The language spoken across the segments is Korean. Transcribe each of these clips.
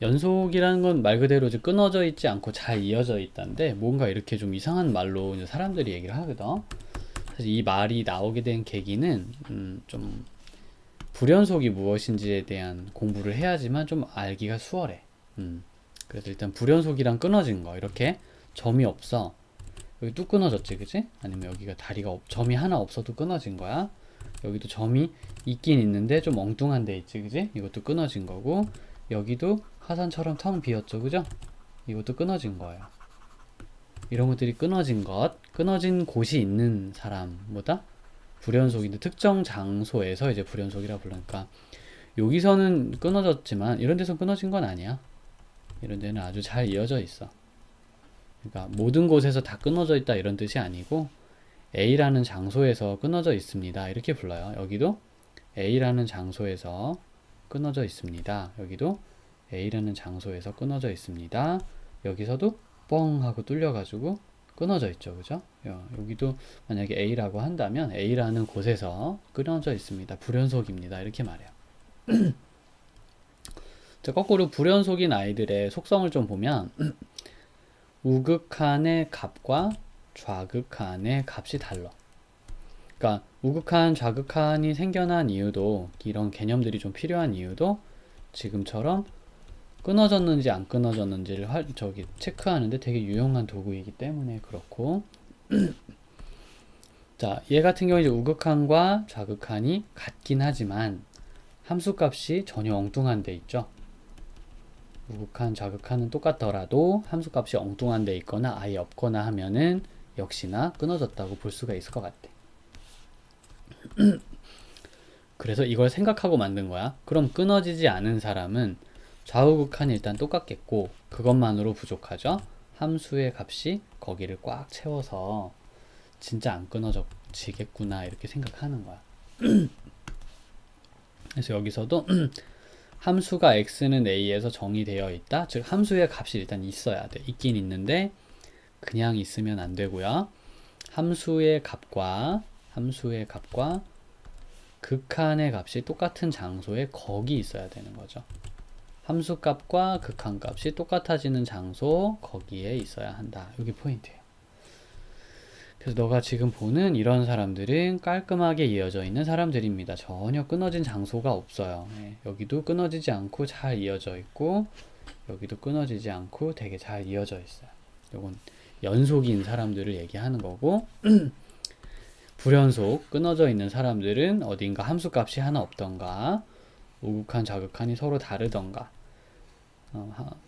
연속이라는 건 말 그대로 이제 끊어져 있지 않고 잘 이어져 있다는데, 뭔가 이렇게 좀 이상한 말로 이제 사람들이 얘기를 하거든. 사실 이 말이 나오게 된 계기는 좀 불연속이 무엇인지에 대한 공부를 해야지만 좀 알기가 수월해. 그래서 일단 불연속이랑 끊어진 거, 이렇게 점이 없어. 여기 뚝 끊어졌지, 그지? 아니면 여기가 다리가 점이 하나 없어도 끊어진 거야. 여기도 점이 있긴 있는데 좀 엉뚱한 데 있지, 그지? 이것도 끊어진 거고, 여기도 화산처럼 텅 비었죠, 그죠? 이것도 끊어진 거예요. 이런 것들이 끊어진 것, 끊어진 곳이 있는 사람보다 불연속인데, 특정 장소에서 이제 불연속이라 부르니까, 여기서는 끊어졌지만 이런 데서 끊어진 건 아니야. 이런 데는 아주 잘 이어져 있어. 그러니까 모든 곳에서 다 끊어져 있다 이런 뜻이 아니고, A라는 장소에서 끊어져 있습니다 이렇게 불러요. 여기도 A라는 장소에서 끊어져 있습니다. 여기도 A라는 장소에서 끊어져 있습니다. 여기서도 뻥 하고 뚫려가지고 끊어져 있죠, 그죠? 여기도 만약에 A라고 한다면 A라는 곳에서 끊어져 있습니다. 불연속입니다 이렇게 말해요. 자, 거꾸로 불연속인 아이들의 속성을 좀 보면 우극한의 값과 좌극한의 값이 달라. 그러니까 우극한, 좌극한이 생겨난 이유도, 이런 개념들이 좀 필요한 이유도 지금처럼 끊어졌는지 안 끊어졌는지를 체크하는데 되게 유용한 도구이기 때문에 그렇고, 자, 얘 같은 경우 이제 우극한과 좌극한이 같긴 하지만 함수값이 전혀 엉뚱한 데 있죠. 우극한, 좌극한은 똑같더라도 함수값이 엉뚱한 데 있거나 아예 없거나 하면은 역시나 끊어졌다고 볼 수가 있을 것 같아. 그래서 이걸 생각하고 만든 거야. 그럼 끊어지지 않은 사람은 좌우극한이 일단 똑같겠고, 그것만으로 부족하죠. 함수의 값이 거기를 꽉 채워서 진짜 안 끊어지겠구나 이렇게 생각하는 거야. 그래서 여기서도 함수가 x는 a에서 정의되어 있다. 즉 함수의 값이 일단 있어야 돼. 있긴 있는데 그냥 있으면 안 되고요. 함수의 값과 극한의 값이 똑같은 장소에 거기 있어야 되는 거죠. 함수값과 극한값이 똑같아지는 장소, 거기에 있어야 한다. 여기 포인트예요. 그래서 너가 지금 보는 이런 사람들은 깔끔하게 이어져 있는 사람들입니다. 전혀 끊어진 장소가 없어요. 네, 여기도 끊어지지 않고 잘 이어져 있고, 여기도 끊어지지 않고 되게 잘 이어져 있어요. 요건 연속인 사람들을 얘기하는 거고, 불연속 끊어져 있는 사람들은 어딘가 함수값이 하나 없던가, 우극한, 좌극한이 서로 다르던가,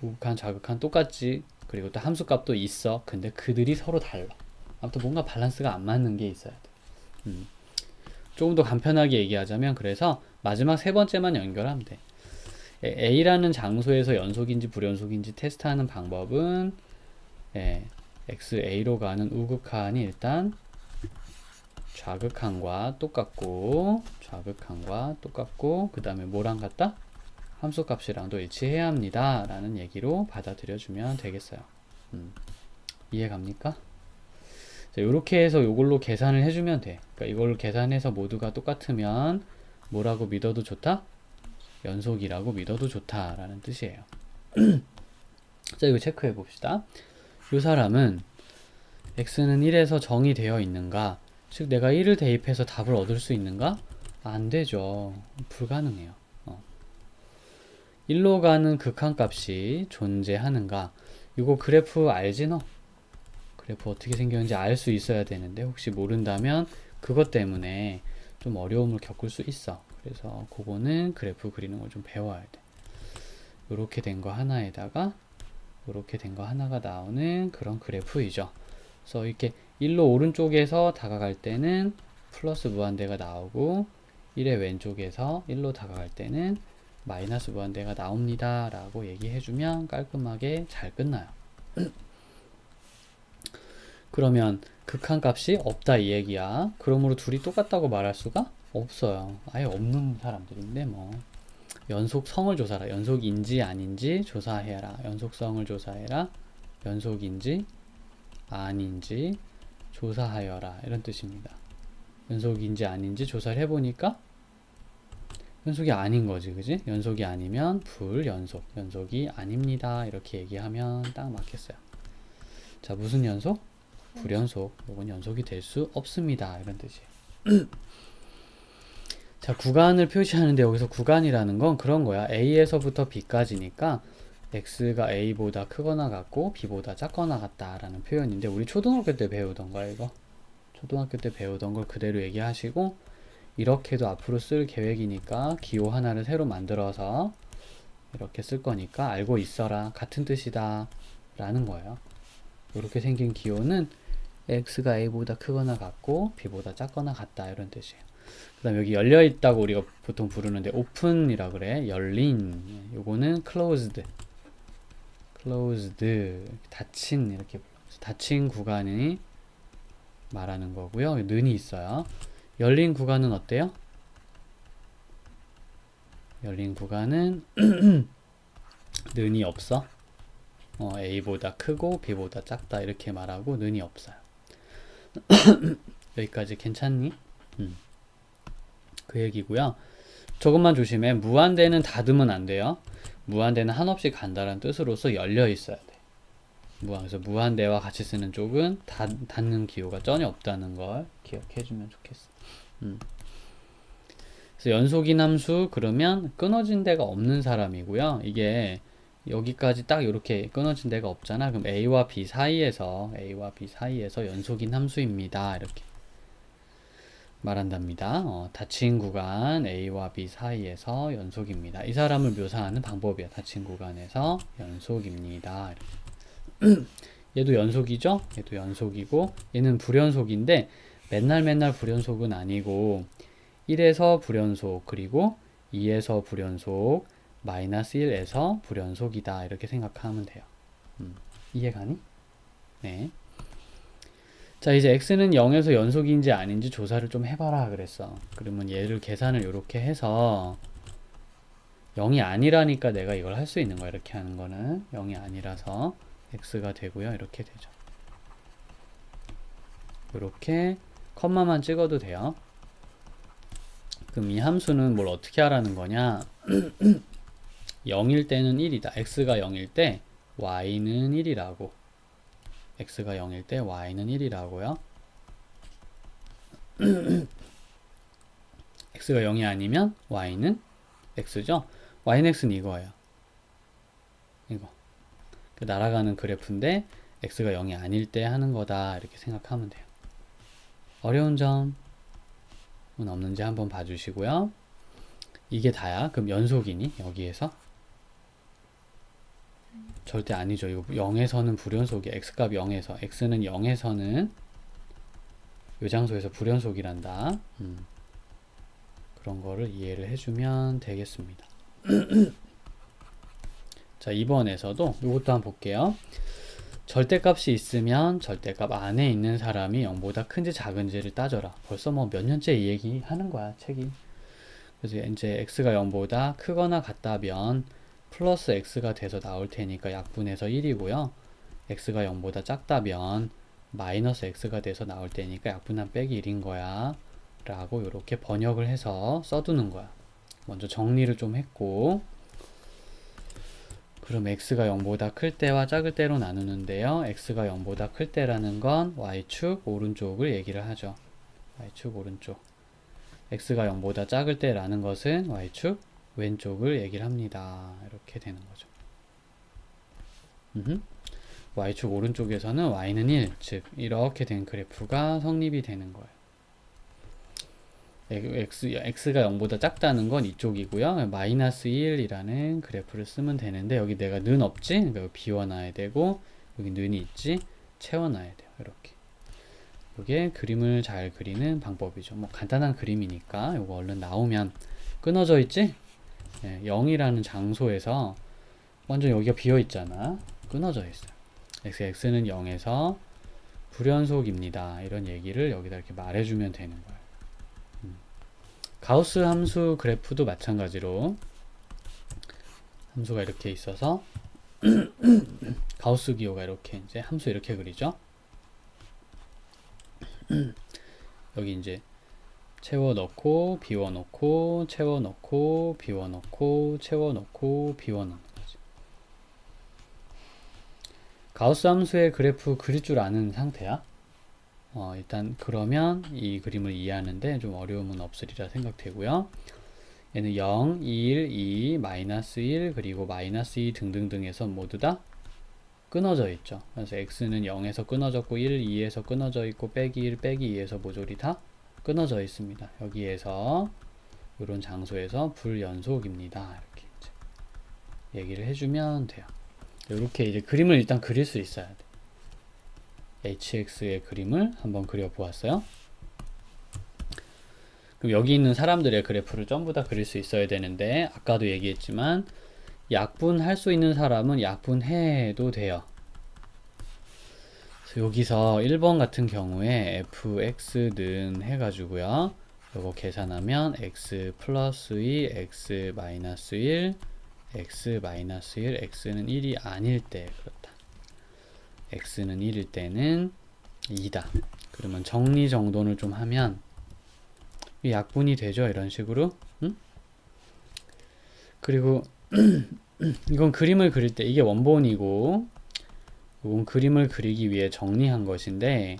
우극한, 좌극한 똑같지, 그리고 또 함수값도 있어. 근데 그들이 서로 달라. 아무튼 뭔가 밸런스가 안 맞는 게 있어야 돼. 조금 더 간편하게 얘기하자면, 그래서 마지막 세 번째만 연결하면 돼. A라는 장소에서 연속인지 불연속인지 테스트하는 방법은, XA로 가는 우극한이 일단 좌극한과 똑같고, 그 다음에 뭐랑 같다? 함수값이랑도 일치해야 합니다 라는 얘기로 받아들여주면 되겠어요. 이해갑니까? 이렇게 해서 이걸로 계산을 해주면 돼. 그러니까 이걸 계산해서 모두가 똑같으면 뭐라고 믿어도 좋다? 연속이라고 믿어도 좋다라는 뜻이에요. 자, 이거 체크해 봅시다. 이 사람은 x는 1에서 정의되어 있는가? 즉 내가 1을 대입해서 답을 얻을 수 있는가? 안 되죠. 불가능해요. 1로 가는 극한값이 존재하는가? 이거 그래프 알지 너? 그래프 어떻게 생겼는지 알 수 있어야 되는데, 혹시 모른다면 그것 때문에 좀 어려움을 겪을 수 있어. 그래서 그거는 그래프 그리는 걸 좀 배워야 돼. 이렇게 된 거 하나에다가 이렇게 된 거 하나가 나오는 그런 그래프이죠. 그래서 이렇게 1로 오른쪽에서 다가갈 때는 플러스 무한대가 나오고, 1의 왼쪽에서 1로 다가갈 때는 마이너스 무한대가 나옵니다 라고 얘기해주면 깔끔하게 잘 끝나요. 그러면 극한값이 없다 이 얘기야. 그러므로 둘이 똑같다고 말할 수가 없어요. 아예 없는 사람들인데 뭐. 연속성을 조사하라. 연속인지 아닌지 조사해라. 연속성을 조사해라. 연속인지 아닌지 조사하여라. 이런 뜻입니다. 연속인지 아닌지 조사를 해보니까 연속이 아닌 거지, 그지? 연속이 아니면 불연속, 연속이 아닙니다. 이렇게 얘기하면 딱 맞겠어요. 자, 무슨 연속? 불연속. 이건 연속이 될 수 없습니다. 이런 뜻이에요. 자, 구간을 표시하는데 여기서 구간이라는 건 그런 거야. A에서부터 B까지니까 X가 A보다 크거나 같고 B보다 작거나 같다라는 표현인데 우리 초등학교 때 배우던 거야, 이거. 초등학교 때 배우던 걸 그대로 얘기하시고 이렇게도 앞으로 쓸 계획이니까 기호 하나를 새로 만들어서 이렇게 쓸 거니까 알고 있어라. 같은 뜻이다. 라는 거예요. 이렇게 생긴 기호는 X가 A보다 크거나 같고 B보다 작거나 같다. 이런 뜻이에요. 그 다음 여기 열려 있다고 우리가 보통 부르는데 open이라 그래. 열린. 요거는 closed. 닫힌. 이렇게 불러요. 닫힌 구간이 말하는 거고요. 는이 있어요. 열린 구간은 어때요? 열린 구간은 는이 없어. A보다 크고 B보다 작다 이렇게 말하고 는이 없어요. 여기까지 괜찮니? 그 얘기고요. 조금만 조심해. 무한대는 닫으면 안 돼요. 무한대는 한없이 간다는 뜻으로서 열려 있어야 돼. 그래서 무한대와 같이 쓰는 쪽은 닫는 기호가 전혀 없다는 걸 기억해 주면 좋겠어. 그래서 연속인 함수 그러면 끊어진 데가 없는 사람이고요. 이게 여기까지 딱 이렇게 끊어진 데가 없잖아. 그럼 A와 B 사이에서 연속인 함수입니다. 이렇게 말한답니다. 닫힌 구간 A와 B 사이에서 연속입니다. 이 사람을 묘사하는 방법이야. 닫힌 구간에서 연속입니다. 얘도 연속이죠? 얘도 연속이고 얘는 불연속인데 맨날 불연속은 아니고 1에서 불연속 그리고 2에서 불연속 마이너스 1에서 불연속이다. 이렇게 생각하면 돼요. 이해가니? 네. 자, 이제 x는 0에서 연속인지 아닌지 조사를 좀 해봐라 그랬어. 그러면 얘를 계산을 이렇게 해서 0이 아니라니까 내가 이걸 할 수 있는 거야. 이렇게 하는 거는 0이 아니라서 x가 되고요. 이렇게 되죠. 이렇게 컴마만 찍어도 돼요. 그럼 이 함수는 뭘 어떻게 하라는 거냐? 0일 때는 1이다. x가 0일 때 y는 1이라고. x가 0일 때 y는 1이라고요. x가 0이 아니면 y는 x죠. y는 x는 이거예요. 이거. 그 날아가는 그래프인데 x가 0이 아닐 때 하는 거다. 이렇게 생각하면 돼요. 어려운 점은 없는지 한번 봐주시고요. 이게 다야. 그럼 연속이니? 여기에서? 절대 아니죠. 이거 0에서는 불연속이야. x값 0에서. x는 0에서는 요 장소에서 불연속이란다. 그런 거를 이해를 해주면 되겠습니다. 자, 이번에서도 이것도 한번 볼게요. 절대값이 있으면 절대값 안에 있는 사람이 0보다 큰지 작은지를 따져라. 벌써 뭐 몇 년째 이 얘기 하는 거야, 책이. 그래서 이제 x가 0보다 크거나 같다면 플러스 x가 돼서 나올 테니까 약분해서 1이고요. x가 0보다 작다면 마이너스 x가 돼서 나올 테니까 약분한 빼기 1인 거야. 라고 이렇게 번역을 해서 써두는 거야. 먼저 정리를 좀 했고, 그럼 x가 0보다 클 때와 작을 때로 나누는데요. x가 0보다 클 때라는 건 y축 오른쪽을 얘기를 하죠. y축 오른쪽. x가 0보다 작을 때라는 것은 y축 왼쪽을 얘기를 합니다. 이렇게 되는 거죠. y축 오른쪽에서는 y는 1, 즉 이렇게 된 그래프가 성립이 되는 거예요. x가 0보다 작다는 건 이쪽이고요. 마이너스 1이라는 그래프를 쓰면 되는데 여기 내가 는 없지? 그러니까 비워놔야 되고 여기 는이 있지? 채워놔야 돼요. 이렇게. 이게 그림을 잘 그리는 방법이죠. 뭐 간단한 그림이니까 이거 얼른 나오면 끊어져 있지? 0이라는 장소에서 완전 여기가 비어 있잖아. 끊어져 있어요. x는 0에서 불연속입니다. 이런 얘기를 여기다 이렇게 말해주면 되는 거예요. 가우스 함수 그래프도 마찬가지로 함수가 이렇게 있어서 가우스 기호가 이렇게 이제 함수 이렇게 그리죠. 여기 이제 채워넣고 비워놓고 채워넣고 비워놓고 채워넣고 비워넣는 거지. 가우스 함수의 그래프 그릴 줄 아는 상태야. 일단 그러면 이 그림을 이해하는데 좀 어려움은 없으리라 생각되고요. 얘는 0, 1, 2, 마이너스 1, 그리고 마이너스 2 등등등에서 모두 다 끊어져 있죠. 그래서 x는 0에서 끊어졌고 1, 2에서 끊어져 있고 빼기 1, 빼기 2에서 모조리 다 끊어져 있습니다. 여기에서 이런 장소에서 불연속입니다. 이렇게 이제 얘기를 해주면 돼요. 이렇게 이제 그림을 일단 그릴 수 있어야 돼. hx의 그림을 한번 그려보았어요. 그럼 여기 있는 사람들의 그래프를 전부 다 그릴 수 있어야 되는데 아까도 얘기했지만 약분할 수 있는 사람은 약분해도 돼요. 그래서 여기서 1번 같은 경우에 fx는 해가지고요. 요거 계산하면 x 플러스 2, x 마이너스 1, x 마이너스 1, x는 1이 아닐 때 그렇다. x는 1일 때는 2다. 그러면 정리 정돈을 좀 하면 약분이 되죠. 이런 식으로. 응? 그리고 이건 그림을 그릴 때 이게 원본이고 이건 그림을 그리기 위해 정리한 것인데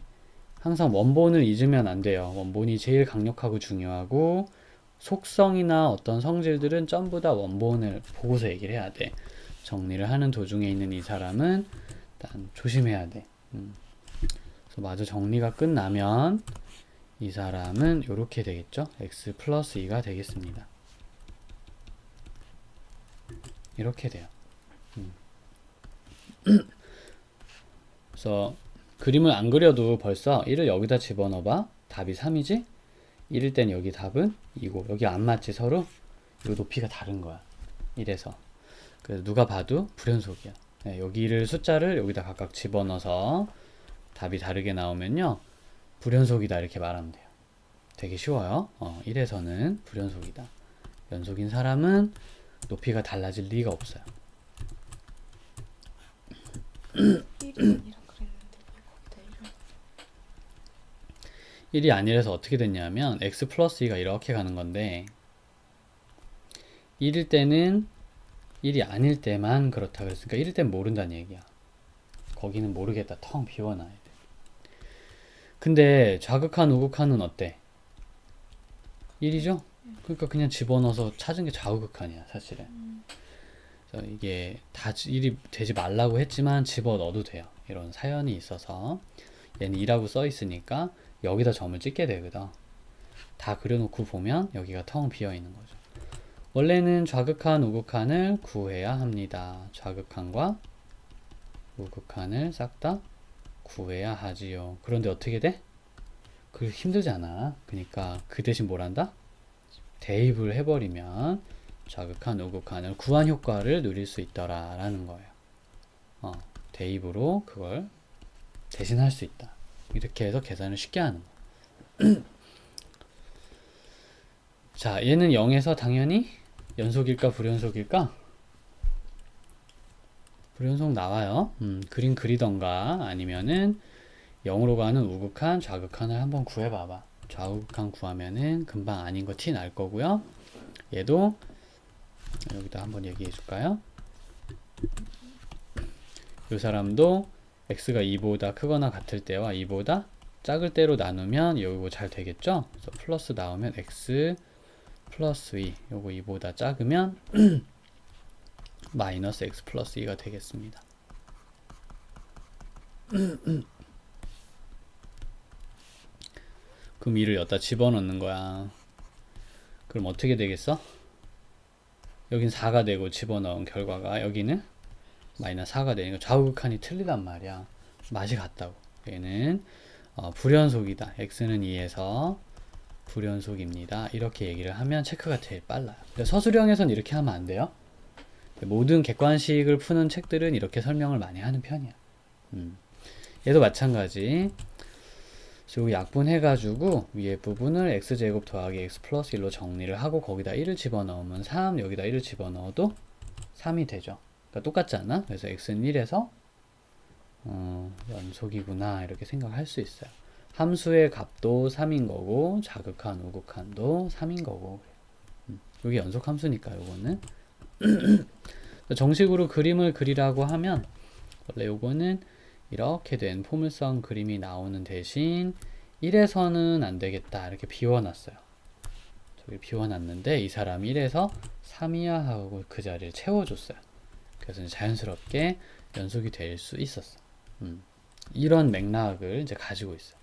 항상 원본을 잊으면 안 돼요. 원본이 제일 강력하고 중요하고 속성이나 어떤 성질들은 전부 다 원본을 보고서 얘기를 해야 돼. 정리를 하는 도중에 있는 이 사람은 일단 조심해야 돼. 그래서 마저 정리가 끝나면 이 사람은 이렇게 되겠죠. x 플러스 2가 되겠습니다. 이렇게 돼요. 그래서 그림을 안 그려도 벌써 1을 여기다 집어넣어봐. 답이 3이지? 1일 땐 여기 답은 2고 여기 안 맞지 서로? 이 높이가 다른 거야. 1에서. 그래서 누가 봐도 불연속이야. 네, 여기를 숫자를 여기다 각각 집어넣어서 답이 다르게 나오면요. 불연속이다 이렇게 말하면 돼요. 되게 쉬워요. 1에서는 불연속이다. 연속인 사람은 높이가 달라질 리가 없어요. 1이 아니라 그랬는데 왜 거기다 1을 1이 아니라서 어떻게 됐냐면 x 플러스 2가 이렇게 가는 건데 1일 때는 1이 아닐 때만 그렇다 그랬으니까 1일 때는 모른다는 얘기야. 거기는 모르겠다. 텅 비워놔야 돼. 근데 좌극한 우극한은 어때? 1이죠? 그러니까 그냥 집어넣어서 찾은 게 좌우극한이야 사실은. 그래서 이게 다 1이 되지 말라고 했지만 집어넣어도 돼요. 이런 사연이 있어서 얘는 2라고 써 있으니까 여기다 점을 찍게 되거든. 다 그려놓고 보면 여기가 텅 비어 있는 거죠. 원래는 좌극한 우극한을 구해야 합니다. 좌극한과 우극한을 싹 다 구해야 하지요. 그런데 어떻게 돼? 그 힘들잖아. 그러니까 그 대신 뭘 한다? 대입을 해버리면 좌극한 우극한을 구한 효과를 누릴 수 있더라 라는 거예요. 대입으로 그걸 대신할 수 있다. 이렇게 해서 계산을 쉽게 하는 거. 자, 얘는 0에서 당연히 연속일까 불연속일까? 불연속 나와요. 그림 그리던가 아니면은 0으로 가는 우극한, 좌극한을 한번 구해봐봐. 좌우극한 구하면은 금방 아닌 거 티 날 거고요. 얘도 여기다 한번 얘기해 줄까요? 이 사람도 x가 2보다 크거나 같을 때와 2보다 작을 때로 나누면 이거 잘 되겠죠? 그래서 플러스 나오면 x 플러스 2 요거 2보다 작으면 마이너스 x 플러스 2가 되겠습니다. 그럼 2를 여기다 집어넣는 거야. 그럼 어떻게 되겠어? 여긴 4가 되고 집어넣은 결과가 여기는 마이너스 4가 되니까 좌우극한이 틀리단 말이야. 맛이 같다고. 얘는 불연속이다. x는 2에서 불연속입니다. 이렇게 얘기를 하면 체크가 제일 빨라요. 서술형에서는 이렇게 하면 안 돼요. 모든 객관식을 푸는 책들은 이렇게 설명을 많이 하는 편이야. 얘도 마찬가지. 여기 약분해가지고 위에 부분을 x제곱 더하기 x 플러스 1로 정리를 하고 거기다 1을 집어넣으면 3, 여기다 1을 집어넣어도 3이 되죠. 그러니까 똑같지 않아? 그래서 x는 1에서 연속이구나 이렇게 생각할 수 있어요. 함수의 값도 3인 거고 자극한 우극한도 3인 거고 이게 연속 함수니까 요거는 정식으로 그림을 그리라고 하면 원래 요거는 이렇게 된 포물선 그림이 나오는 대신 1에서는 안 되겠다 이렇게 비워놨어요. 저기 비워놨는데 이 사람이 1에서 3이야 하고 그 자리를 채워줬어요. 그래서 이제 자연스럽게 연속이 될 수 있었어. 이런 맥락을 이제 가지고 있어요.